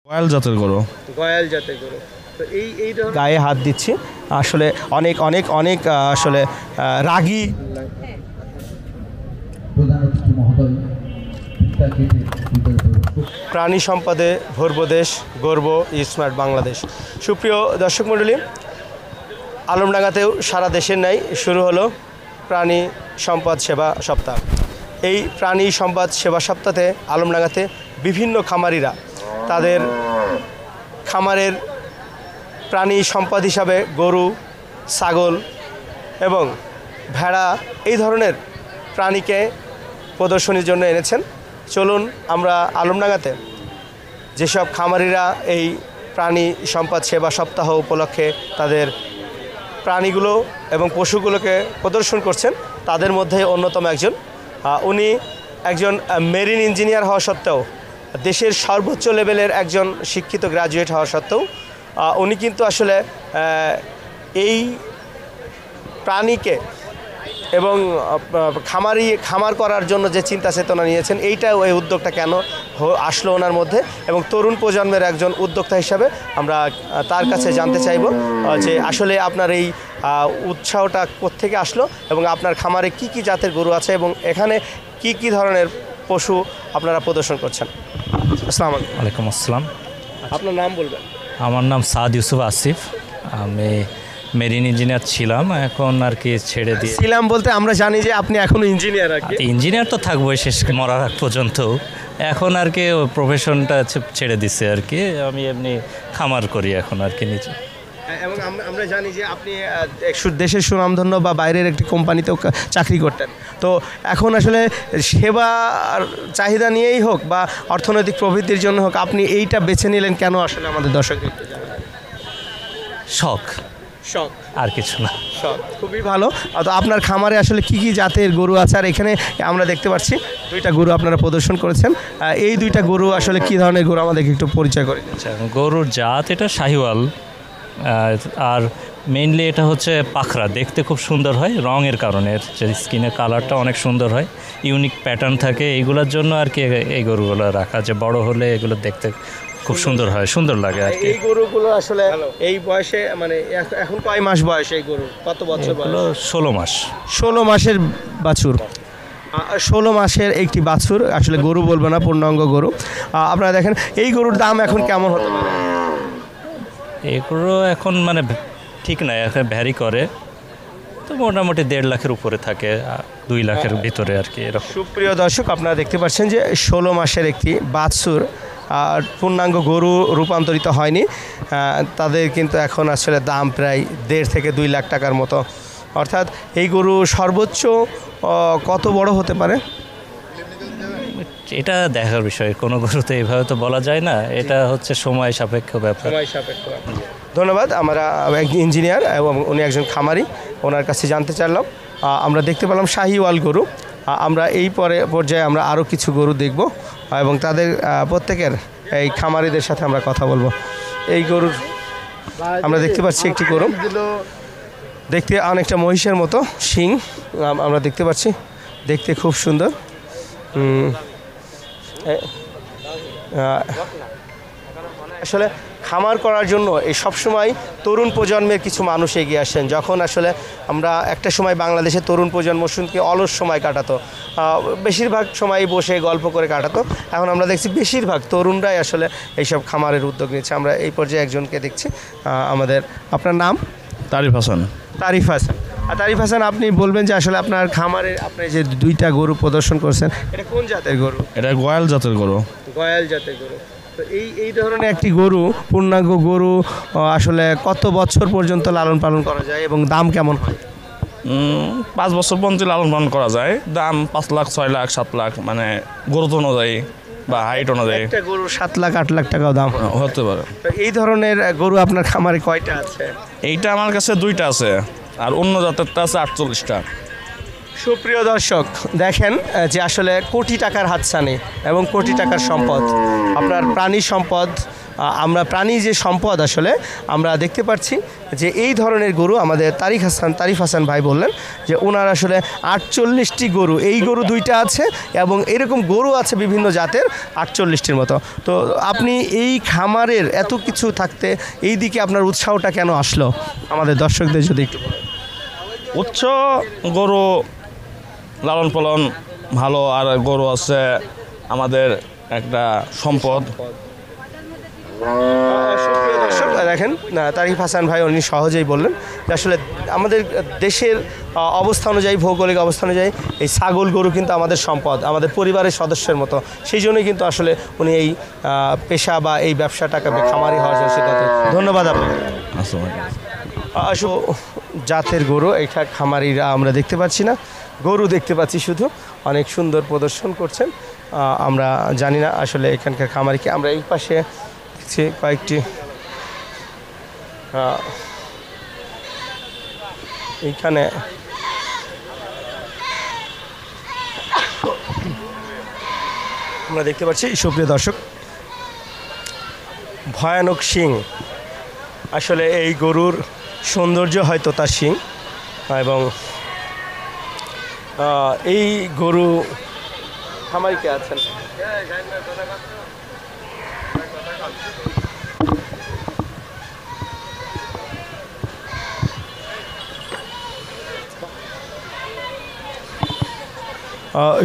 গয়াল জাতের গরু। গয়াল জাতের গরু। তো এই গায়ে হাত দিচ্ছি আসলে অনেক অনেক অনেক আসলে রাগী প্রাণী সম্পদে ভরব দেশ, গর্ব স্মার্ট বাংলাদেশ। সুপ্রিয় দর্শক মণ্ডলী, আলমডাঙ্গাতেও সারা দেশের ন্যায় শুরু হলো প্রাণী সম্পদ সেবা সপ্তাহ। এই প্রাণী সম্পদ সেবা সপ্তাহে আলমডাঙ্গাতে বিভিন্ন খামারিরা তাদের খামারের প্রাণী সম্পদ হিসাবে গরু, ছাগল এবং ভেড়া এই ধরনের প্রাণীকে প্রদর্শনীর জন্য এনেছেন। চলুন আমরা আলমডাঙ্গাতে যেসব খামারিরা এই প্রাণী সম্পদ সেবা সপ্তাহ উপলক্ষে তাদের প্রাণীগুলো এবং পশুগুলোকে প্রদর্শন করছেন, তাদের মধ্যে অন্যতম একজন। উনি একজন মেরিন ইঞ্জিনিয়ার হওয়া সত্ত্বেও, দেশের সর্বোচ্চ লেভেলের একজন শিক্ষিত গ্র্যাজুয়েট হওয়া সত্ত্বেও উনি কিন্তু আসলে এই প্রাণীকে এবং খামার করার জন্য যে চিন্তা চেতনা নিয়েছেন, এই উদ্যোগটা কেন আসলো ওনার মধ্যে, এবং তরুণ প্রজন্মের একজন উদ্যোক্তা হিসাবে আমরা তার কাছে জানতে চাইব যে আসলে আপনার এই উৎসাহটা কোত্থেকে আসলো এবং আপনার খামারে কি কি জাতের গরু আছে এবং এখানে কি কি ধরনের পশু আপনারা প্রদর্শন করছেন। আসসালামু আলাইকুম। ওয়ালাইকুম আসসালাম। আপনার নাম বলবেন? আমার নাম সাদ ইউসুফ আসিফ। আমি মেরিন ইঞ্জিনিয়ার ছিলাম, এখন আর কি ছেড়ে দিয়ে। ছিলাম বলতে আমরা জানি যে আপনি এখনও ইঞ্জিনিয়ার। আর কি ইঞ্জিনিয়ার তো থাকবোই শেষ মরার আগ পর্যন্ত। এখন আর কি প্রফেশনটা ছেড়ে দিছে আর কি। আমি এমনি খামার করি এখন আর কি নিজে। এবং আমরা জানি যে আপনি দেশের সুনামধন্য বা বাইরের একটি কোম্পানিতেও চাকরি করতেন। তো এখন আসলে সেবার চাহিদা নিয়েই হোক বা অর্থনৈতিক প্রবৃদ্ধির জন্য হোক, আপনি এইটা বেছে নিলেন কেন আসলে আমাদের দর্শকদের জানাবেন? শখ আর কিছু না। শখ, খুবই ভালো। তো আপনার খামারে আসলে কি কি জাতের গরু আছে? আর এখানে আমরা দেখতে পাচ্ছি দুইটা গরু আপনারা প্রদর্শন করেছেন। এই দুইটা গরু আসলে কি ধরনের গরু আমাদেরকে একটু পরিচয় করে দিচ্ছেন? গরুর জাত এটা শাহিওয়াল, আর মেইনলি এটা হচ্ছে পাখরা। দেখতে খুব সুন্দর হয় রঙের কারণে, যে স্কিনের কালারটা অনেক সুন্দর হয়, ইউনিক প্যাটার্ন থাকে। এইগুলোর জন্য আর কি এই গরুগুলো রাখা, যে বড় হলে এগুলো দেখতে খুব সুন্দর হয়, সুন্দর লাগে আর কি। এই গরুগুলো আসলে এই বয়সে মানে এখন কয় মাস বয়স এই গরু? কত বছর বয়স? 16 মাস। 16 মাসের বাছুর। 16 মাসের একটি বাছুর, আসলে গরু বলবো না, পূর্ণাঙ্গ গরু। আপনারা দেখেন এই গরুর দাম এখন কেমন হতে পারে? এগুলো এখন মানে ঠিক না, এখন ভ্যারি করে, তো মোটামুটি 1.5 লাখের উপরে থাকে, 2 লাখের ভিতরে আর কি এরকম। সুপ্রিয় দর্শক, আপনারা দেখতে পাচ্ছেন যে 16 মাসের একটি বাছুর আর পূর্ণাঙ্গ গরু রূপান্তরিত হয়নি, তাদের কিন্তু এখন আসলে দাম প্রায় 1.5 থেকে 2 লাখ টাকার মতো। অর্থাৎ এই গরু সর্বোচ্চ কত বড় হতে পারে এটা দেখার বিষয়, কোনো গরুতে এইভাবে তো বলা যায় না, এটা হচ্ছে সময় সাপেক্ষ ব্যাপার। ধন্যবাদ। আমরা একজন ইঞ্জিনিয়ার এবং উনি একজন খামারি, ওনার কাছে জানতে চাইলাম। আমরা দেখতে পেলাম শাহিওয়াল গরু। আমরা এই পর্যায়ে আমরা আরও কিছু গরু দেখব এবং তাদের প্রত্যেকের এই খামারিদের সাথে আমরা কথা বলবো। এই গরুর আমরা দেখতে পাচ্ছি একটি গরু, দেখতে অনেকটা মহিষের মতো শিং আমরা দেখতে পাচ্ছি, দেখতে খুব সুন্দর। আসলে খামার করার জন্য এই সবসময় তরুণ প্রজন্মের কিছু মানুষ এগিয়ে আসেন। যখন আসলে আমরা একটা সময় বাংলাদেশের তরুণ প্রজন্ম শুনতে অলস সময় কাটাতো, বেশিরভাগ সময় বসে গল্প করে কাটাতো, এখন আমরা দেখছি বেশিরভাগ তরুণরাই আসলে এইসব খামারের উদ্যোগ নিচ্ছে। আমরা এই পর্যায়ে একজনকে দেখছি। আপনার নাম? তারিফ হাসান। তারিফ হাসান। তারিফ হাসান, আপনি বলবেন যে আসলে আপনার খামারে আপনি যে দুইটা গরু প্রদর্শন করছেন, এটা কোন জাতের গরু? এটা গয়াল জাতের গরু। গয়াল জাতের গরু। তো এই ধরনের একটি গরু, পূর্ণাঙ্গ গরু, আসলে কত বছর পর্যন্ত লালন পালন করা যায় এবং দাম কেমন হয়? 5 বছর পর্যন্ত লালন পালন করা যায়। দাম 5 লাখ, 6 লাখ, 7 লাখ, মানে গরু অনুযায়ী বা হাইট অনুযায়ী। একটা গরু 7 লাখ 8 লাখ টাকাও দাম হতে পারে। তো এই ধরনের গরু আপনার খামারে কয়টা আছে? এইটা আমার কাছে 2টা আছে, আর অন্য জাতেরটা আছে 48টা। সুপ্রিয় দর্শক, দেখেন যে আসলে কোটি টাকার হাতছানি এবং কোটি টাকার সম্পদ, আপনার প্রাণী সম্পদ আমরা প্রাণী যে সম্পদ আসলে আমরা দেখতে পাচ্ছি যে এই ধরনের গরু আমাদের তারিফ হাসান ভাই বললেন যে ওনার আসলে 48টি গরু, এই গরু 2টা আছে এবং এরকম গরু আছে বিভিন্ন জাতের 48টির মতো। তো আপনি এই খামারের এত কিছু থাকতে এই দিকে আপনার উৎসাহটা কেন আসলো আমাদের দর্শকদের যদি একটু বলেন। উচ্চ গরু লালন পালন ভালো, আর গরু আছে আমাদের একটা সম্পদ। সুপ্রিয় দর্শক দেখেন তারিফ হাসান ভাই উনি সহজেই বললেন যে আসলে আমাদের দেশের অবস্থা অনুযায়ী, ভৌগোলিক অবস্থা অনুযায়ী এই ছাগল গরু কিন্তু আমাদের সম্পদ, আমাদের পরিবারের সদস্যের মতো। সেই জন্যই কিন্তু আসলে উনি এই পেশা বা এই ব্যবসাটাকে খামারি হওয়ার জন্য সিদ্ধান্ত। ধন্যবাদ আপনাকে। জাতের গরু এটা খামারিরা আমরা দেখতে পাচ্ছি না, গরু দেখতে পাচ্ছি শুধু, অনেক সুন্দর প্রদর্শন করছেন। আমরা জানি না আসলে এখানকার খামারিকে। আমরা এই পাশে দেখছি কয়েকটি এইখানে আমরা দেখতে পাচ্ছি সুপ্রিয় দর্শক ভয়ানক শিং। আসলে এই গরুর সৌন্দর্য হয়তো তার শিং, এবং এই গরু খামারিকে আছেন।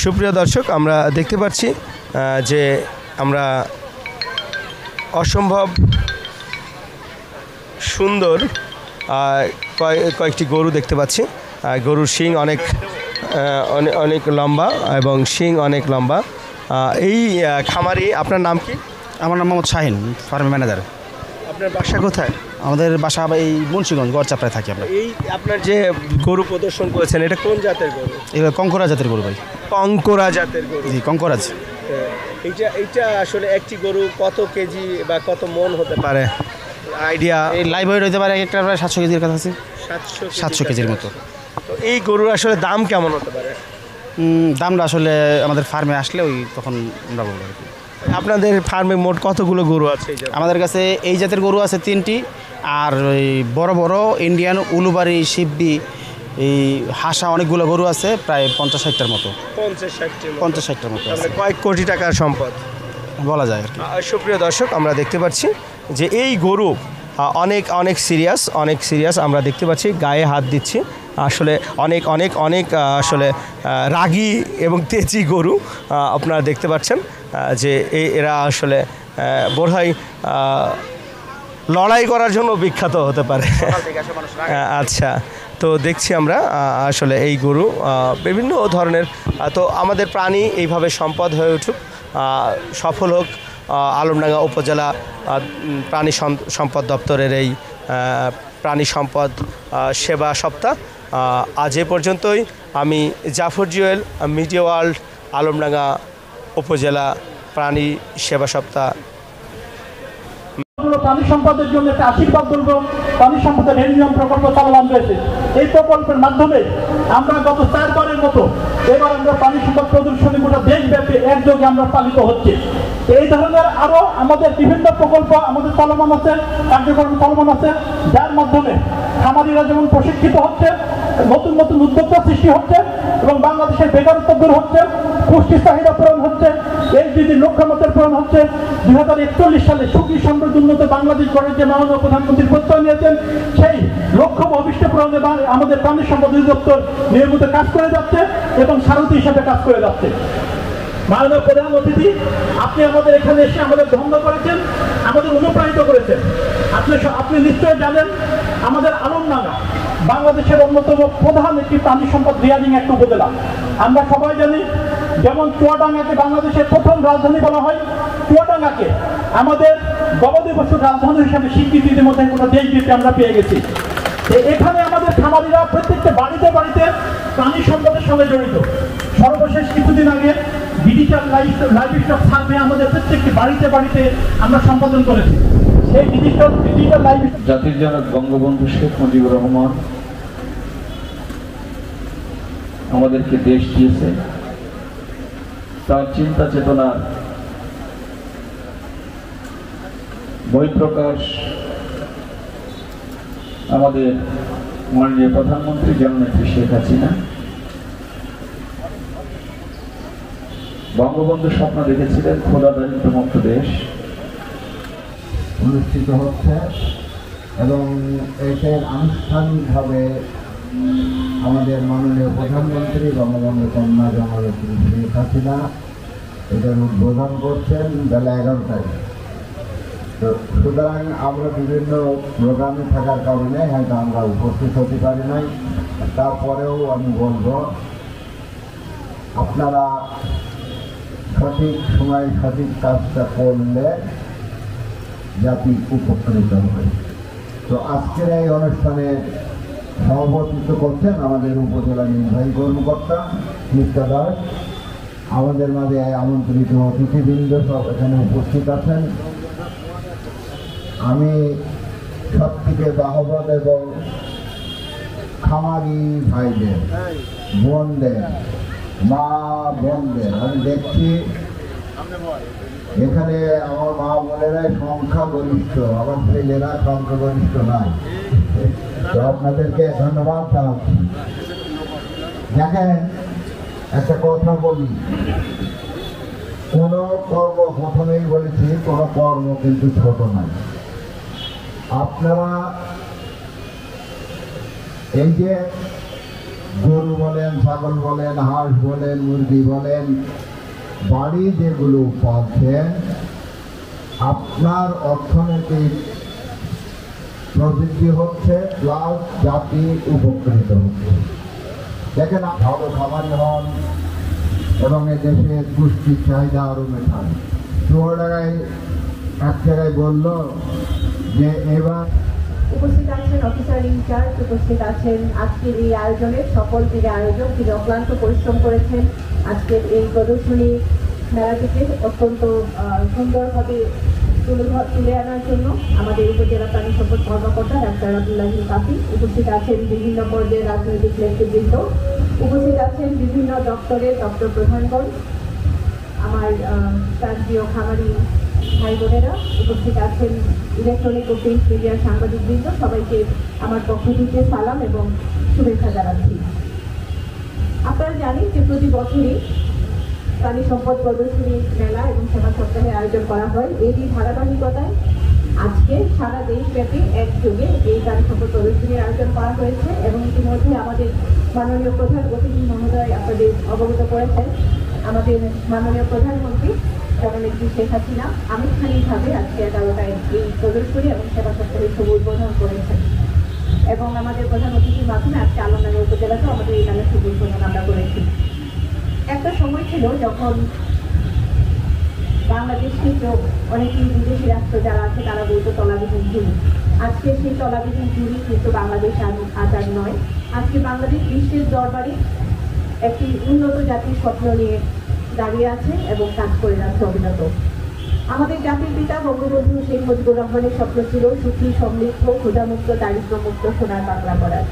সুপ্রিয় দর্শক আমরা দেখতে পাচ্ছি যে আমরা অসম্ভব সুন্দর কয়েকটি গরু দেখতে পাচ্ছি। গরুর শিং অনেক লম্বা এবং শিং অনেক লম্বা। এই খামারি, আপনার নাম কি? আমার নাম মোহাম্মদ শাহিন, ফার্ম ম্যানেজার। আপনার বাসা কোথায়? আমাদের বাসা এই মুন্সিগঞ্জ গড়চাপড়ায় থাকি আমরা। এই আপনার যে গরু প্রদর্শন করেছেন এটা কোন জাতের গরু? এটা কঙ্করা জাতের গরু ভাই। কঙ্করা জাতের গরু? জি, কঙ্করাজ। এইটা আসলে একটি গরু কত কেজি বা কত মন হতে পারে আইডিয়া? এই লাইভ ওয়েট হতে পারে একটা প্রায় 700 কেজির কাছে আছে। 700 কেজির মতো। তো এই গরুর আসলে দাম কেমন হতে পারে? দামটা আসলে আমাদের ফার্মে আসলে তখন আমরা বলবো আর কি। আপনাদের ফার্মে মোট কতগুলো গরু আছে? আমাদের কাছে এই জাতের গরু আছে 3টি, আর ওই বড় বড় ইন্ডিয়ান উলুবাড়ি, শিববি, এই হাসা অনেকগুলো গরু আছে, প্রায় 50-60টার মতো। 50-60টার মতো আছে। কয়েক কোটি টাকার সম্পদ বলা যায় আর কি। সুপ্রিয় দর্শক আমরা দেখতে পাচ্ছি যে এই গরু অনেক সিরিয়াস। আমরা দেখতে পাচ্ছি গায়ে হাত দিচ্ছি। আসলে অনেক আসলে রাগী এবং তেজি গরু আপনারা দেখতে পাচ্ছেন যে এরা আসলে বোধহয় লড়াই করার জন্য বিখ্যাত হতে পারে। আচ্ছা, তো দেখছি আমরা আসলে এই গরু বিভিন্ন ধরনের। তো আমাদের প্রাণী এইভাবে সম্পদ হয়ে উঠুক, সফল হোক আলমডাঙ্গা উপজেলা প্রাণী সম্পদ দপ্তরের এই প্রাণী সম্পদ সেবা সপ্তাহ। আজ এ পর্যন্তই। আমি জাফর জুয়েল, মিডিয়া ওয়ার্ল্ড, আলমডাঙ্গা উপজেলা প্রাণী সেবা সপ্তাহ। প্রাণী সম্পদের জন্য একটা আশীর্বাদ বলবো। প্রাণী সম্পদের হেরিনিয়ম প্রকল্প চালানো রয়েছে। এই প্রকল্পের মাধ্যমে আমরা গত 4 বারের মতো এবার আমরা প্রাণী সম্পদ প্রদর্শনী গোটা দেশব্যাপী একযোগে আমরা পালিত হচ্ছে। এই ধরনের আরো আমাদের বিভিন্ন প্রকল্প আমাদের চলমান আছে, কার্যক্রম চলমান আছে, যার মাধ্যমে খামারিরা যেমন প্রশিক্ষিত হচ্ছে, নতুন উদ্যোক্তা সৃষ্টি হচ্ছে এবং বাংলাদেশের বেকারত্ব দূর হচ্ছে, পুষ্টি চাহিদা পূরণ হচ্ছে, SDG লক্ষ্যমাত্রা পূরণ হচ্ছে। 2041 সালে সুখী সমৃদ্ধ উন্নত বাংলাদেশ গড়ে যে মাননীয় প্রধানমন্ত্রী প্রত্যয় নিয়েছেন, সেই লক্ষ্য ভবিষ্যৎ পূরণে আমাদের প্রাণী সম্পদ অধিদপ্তর নিয়মিত কাজ করে যাচ্ছে এবং সারথি হিসেবে কাজ করে যাচ্ছে। মাননীয় প্রধান অতিথি, আপনি আমাদের এখানে এসে আমাদের ধন্য করেছেন, আমাদের অনুপ্রাণিত করেছেন। আপনি নিশ্চয় জানেন আমাদের আলমডাঙ্গা বাংলাদেশের অন্যতম প্রধান একটি প্রাণী সম্পদ রিয়ারিং একটা উপজেলা। আমরা সবাই জানি যেমন চুয়াডাঙ্গাকে বাংলাদেশের প্রথম রাজধানী বলা হয়, চুয়াডাঙ্গাকে আমাদের গবাদি পশুর রাজধানী হিসেবে স্বীকৃতি ইতিমধ্যে কোনো দেশ দিতে আমরা পেয়ে গেছি। এখানে আমাদের খামারিরা প্রত্যেকটা বাড়িতে প্রাণী সম্পদের সঙ্গে জড়িত। সর্বশেষ কিছুদিন আগে ডিজিটাল লাইভস্টক সার্ভে আমাদের প্রত্যেকটি বাড়িতে আমরা সম্পাদন করেছি। সেই ডিজিটাল লাইভস্টক জাতির জনক বঙ্গবন্ধু শেখ মুজিবুর রহমান আমাদেরকে দেশ দিয়েছে, তার চিন্তা চেতনার বই প্রকাশ আমাদের মাননীয় প্রধানমন্ত্রী জননেত্রী শেখ হাসিনা বঙ্গবন্ধু স্বপ্ন দেখেছিলেন খোলা দারিদ্র্যমুক্ত দেশ অনুষ্ঠিত হচ্ছে এবং এটার আনুষ্ঠানিকভাবে আমাদের মাননীয় প্রধানমন্ত্রী বঙ্গবন্ধু কন্যা জননেত্রী শেখ হাসিনা এটার উদ্বোধন করছেন বেলা 11টায়। তো সুতরাং আমরা বিভিন্ন প্রোগ্রামে থাকার কারণে হয়তো আমরা উপস্থিত হতে পারি নাই। তারপরেও আমি বলবো আপনারা সঠিক সময় সঠিক কাজটা করলে জাতি উপকৃত হবে। তো আজকের এই অনুষ্ঠানে সভাপতিত্ব করছেন আমাদের উপজেলা নির্বাহী কর্মকর্তা মিস্টার দাস। আমাদের মাঝে আমন্ত্রিত অতিথিবৃন্দ সব এখানে উপস্থিত আছেন। আমি সব থেকে বাহবাদ এবং খামারি ভাইদের, বোনদের, মা বোনদের আমি দেখছি এখানে আমার মা বোনেরা সংখ্যাগরিষ্ঠ, আমার ছেলেরা সংখ্যাগরিষ্ঠ নাই। তো আপনাদেরকে ধন্যবাদ জানাচ্ছি। দেখেন একটা কথা বলি, কোনো কর্ম, প্রথমেই বলেছি কোনো কর্ম কিন্তু ছোট নয়। আপনারা এই যে গরু বলেন, ছাগল বলেন, হাঁস বলেন, মুরগি বলেন, বাড়ি যেগুলো পাচ্ছেন আপনার অর্থনৈতিক প্রবৃদ্ধি হচ্ছে, প্লাস জাতি উপকৃত হচ্ছে। দেখেন ভালো খামারি হন এবং এ দেশের পুষ্টির চাহিদা আরও মেটান। চুয়াডাঙ্গায় এক জায়গায় বলল যে এবার উপস্থিত আছেন অফিসার ইনচার্জ, উপস্থিত আছেন আজকের এই আয়োজনের সকল দিকে আয়োজক, তিনি অক্লান্ত পরিশ্রম করেছেন আজকের এই প্রদর্শনী মেলাটিকে অত্যন্ত সুন্দরভাবে তুলে আনার জন্য। আমাদের উপজেলা প্রাণী সম্পদ কর্মকর্তা ডাক্তার আব্দুল্লাহ কাফি, উপস্থিত আছেন বিভিন্ন পর্যায়ের রাজনৈতিক নেতৃবৃন্দ, উপস্থিত আছেন বিভিন্ন দপ্তরের দপ্তর প্রধানগণ, আমার প্রান্তীয় খামারি ভাই বোনেরা, উপস্থিত আছেন ইলেকট্রনিক ও প্রিন্ট মিডিয়ার সাংবাদিকবৃন্দ। সবাইকে আমার পক্ষ থেকে সালাম এবং শুভেচ্ছা জানাচ্ছি। আপনারা জানেন যে প্রতি বছরই প্রাণী সম্পদ প্রদর্শনী মেলা এবং সেবা সপ্তাহের আয়োজন করা হয়। এরই ধারাবাহিকতায় আজকে সারা দেশব্যাপী একযোগে এই প্রাণী সম্পদ প্রদর্শনীর আয়োজন করা হয়েছে এবং ইতিমধ্যে আমাদের মাননীয় প্রধান অতিথি মহোদয় আপনাদের অবগত করেছেন। আমাদের মাননীয় প্রধানমন্ত্রী জননেত্রী শেখ হাসিনা আনুষ্ঠানিকভাবে আজকে 11টায় এই প্রদর্শনী এবং সেবা সপ্তাহের শুভ উদ্বোধন করেছেন এবং আমাদের প্রধান অতিথির মাধ্যমে আজকে আলমডাঙ্গা উপজেলাতেও আমাদের এই মেলার শুভ উদ্বোধন আমরা করেছি। একটা সময় ছিল যখন বাংলাদেশ কিন্তু অনেকেই বিদেশি রাষ্ট্র যারা আছে তারা বলতো তলাবিহীন জুড়ি। আজকে সেই তলাবিহীন জুড়ি কিন্তু বাংলাদেশ আজাদ নয়। আজকে বাংলাদেশ বিশ্বের দরবারে একটি উন্নত জাতির স্বপ্ন নিয়ে দাঁড়িয়ে আছে এবং কাজ করে যাচ্ছে অবিরত। আমাদের জাতির পিতা বঙ্গবন্ধু শেখ মুজিবুর রহমানের স্বপ্ন ছিল সুখী, সমৃদ্ধ, ক্ষুধামুক্ত, দারিদ্র্যমুক্ত সোনার বাংলা করার।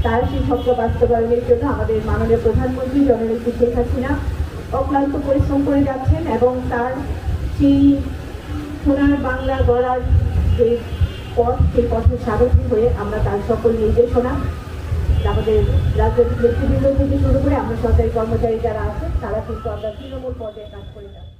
তার সেই স্বপ্ন বাস্তবায়নের জন্য আমাদের মাননীয় প্রধানমন্ত্রী জননেত্রী শেখ হাসিনা অক্লান্ত পরিশ্রম করে যাচ্ছেন এবং তার সেই সোনার বাংলা গড়ার যে পথ, সেই পথের সারথি হয়ে আমরা তার সকল নির্দেশনা আমাদের রাজনৈতিক নেতৃবৃন্দ থেকে শুরু করে আমরা সরকারি কর্মচারী যারা আছেন তারা কিন্তু আমরা তৃণমূল পর্যায়ে কাজ করে যাচ্ছি।